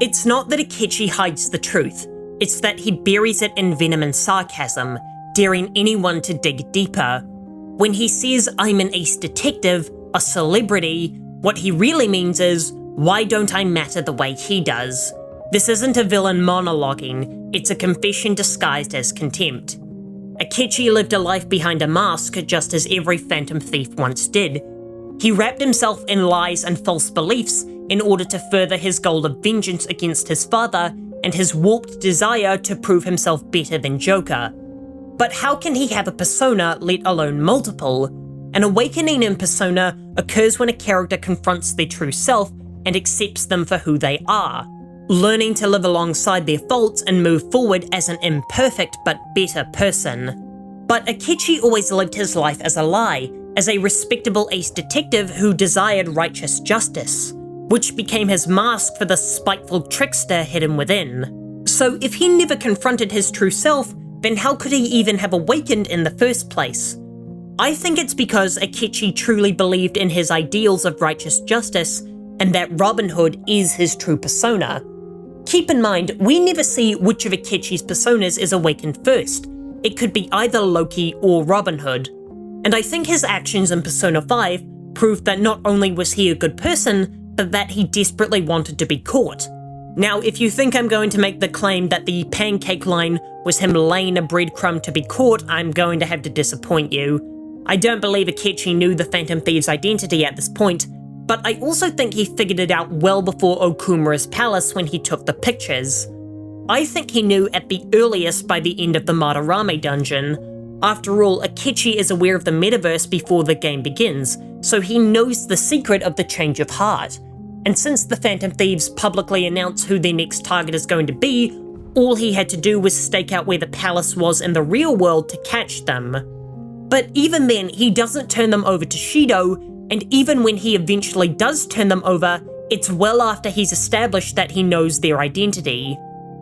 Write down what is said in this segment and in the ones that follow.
It's not that Akechi hides the truth, it's that he buries it in venom and sarcasm, daring anyone to dig deeper. When he says, "I'm an ace detective, a celebrity," what he really means is, why don't I matter the way he does? This isn't a villain monologuing, it's a confession disguised as contempt. Akechi lived a life behind a mask just as every phantom thief once did. He wrapped himself in lies and false beliefs in order to further his goal of vengeance against his father and his warped desire to prove himself better than Joker. But how can he have a persona, let alone multiple? An awakening in persona occurs when a character confronts their true self and accepts them for who they are, learning to live alongside their faults and move forward as an imperfect but better person. But Akechi always lived his life as a lie, as a respectable ace detective who desired righteous justice, which became his mask for the spiteful trickster hidden within. So if he never confronted his true self, then how could he even have awakened in the first place? I think it's because Akechi truly believed in his ideals of righteous justice, and that Robin Hood is his true persona. Keep in mind, we never see which of Akechi's personas is awakened first. It could be either Loki or Robin Hood. And I think his actions in Persona 5 proved that not only was he a good person, but that he desperately wanted to be caught. Now, if you think I'm going to make the claim that the pancake line was him laying a breadcrumb to be caught, I'm going to have to disappoint you. I don't believe Akechi knew the Phantom Thief's identity at this point, but I also think he figured it out well before Okumura's palace when he took the pictures. I think he knew at the earliest by the end of the Madarame dungeon. After all, Akechi is aware of the metaverse before the game begins, so he knows the secret of the change of heart. And since the Phantom Thieves publicly announced who their next target is going to be, all he had to do was stake out where the palace was in the real world to catch them. But even then, he doesn't turn them over to Shido, and even when he eventually does turn them over, it's well after he's established that he knows their identity.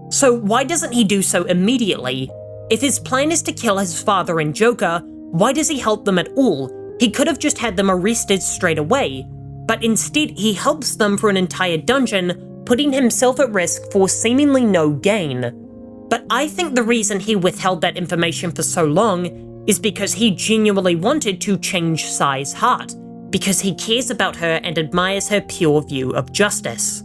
So why doesn't he do so immediately? If his plan is to kill his father and Joker, why does he help them at all? He could have just had them arrested straight away. But instead, he helps them for an entire dungeon, putting himself at risk for seemingly no gain. But I think the reason he withheld that information for so long is because he genuinely wanted to change Sai's heart, because he cares about her and admires her pure view of justice.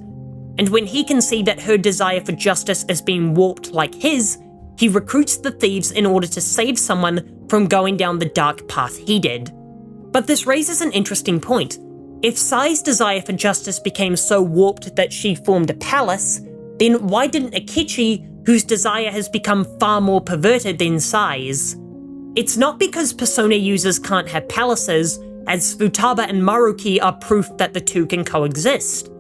And when he can see that her desire for justice is being warped like his, he recruits the thieves in order to save someone from going down the dark path he did. But this raises an interesting point. If Sai's desire for justice became so warped that she formed a palace, then why didn't Akechi, whose desire has become far more perverted than Sai's? It's not because Persona users can't have palaces, as Futaba and Maruki are proof that the two can coexist.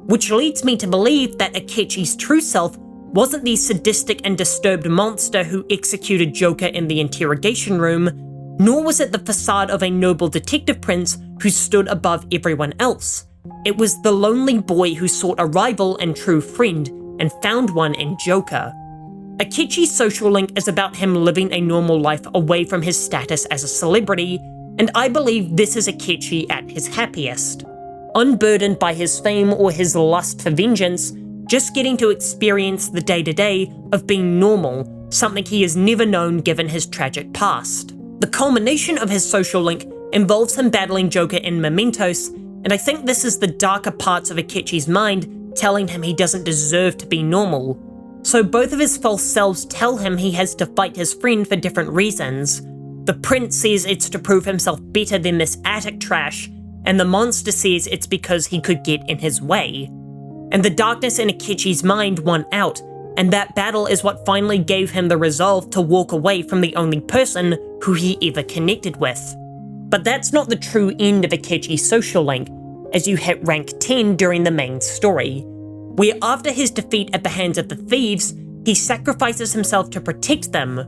Which leads me to believe that Akechi's true self wasn't the sadistic and disturbed monster who executed Joker in the interrogation room, nor was it the facade of a noble detective prince who stood above everyone else. It was the lonely boy who sought a rival and true friend, and found one in Joker. Akechi's social link is about him living a normal life away from his status as a celebrity, and I believe this is Akechi at his happiest. Unburdened by his fame or his lust for vengeance, just getting to experience the day-to-day of being normal, something he has never known given his tragic past. The culmination of his social link involves him battling Joker in Mementos, and I think this is the darker parts of Akechi's mind telling him he doesn't deserve to be normal. So both of his false selves tell him he has to fight his friend for different reasons. The prince says it's to prove himself better than this attic trash, and the monster says it's because he could get in his way. And the darkness in Akechi's mind won out, and that battle is what finally gave him the resolve to walk away from the only person who he ever connected with. But that's not the true end of Akechi's social link, as you hit rank 10 during the main story, where after his defeat at the hands of the thieves, he sacrifices himself to protect them.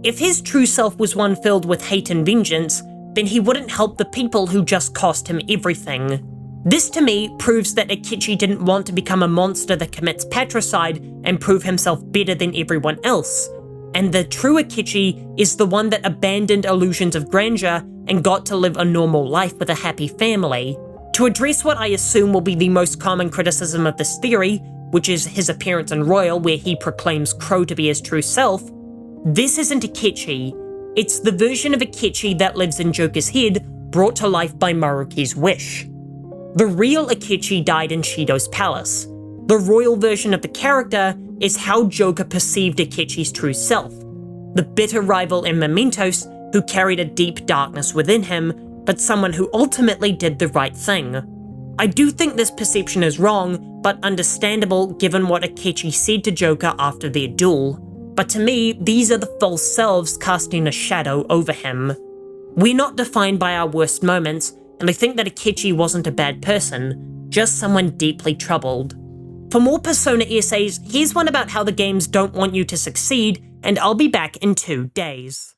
If his true self was one filled with hate and vengeance, then he wouldn't help the people who just cost him everything. This to me proves that Akechi didn't want to become a monster that commits patricide and prove himself better than everyone else, and the true Akechi is the one that abandoned illusions of grandeur and got to live a normal life with a happy family. To address what I assume will be the most common criticism of this theory, which is his appearance in Royal where he proclaims Crow to be his true self, this isn't Akechi. It's the version of Akechi that lives in Joker's head, brought to life by Maruki's wish. The real Akechi died in Shido's palace. The Royal version of the character is how Joker perceived Akechi's true self, the bitter rival in Mementos who carried a deep darkness within him, but someone who ultimately did the right thing. I do think this perception is wrong, but understandable given what Akechi said to Joker after their duel. But to me, these are the false selves casting a shadow over him. We're not defined by our worst moments, and I think that Akechi wasn't a bad person, just someone deeply troubled. For more Persona essays, here's one about how the games don't want you to succeed, and I'll be back in 2 days.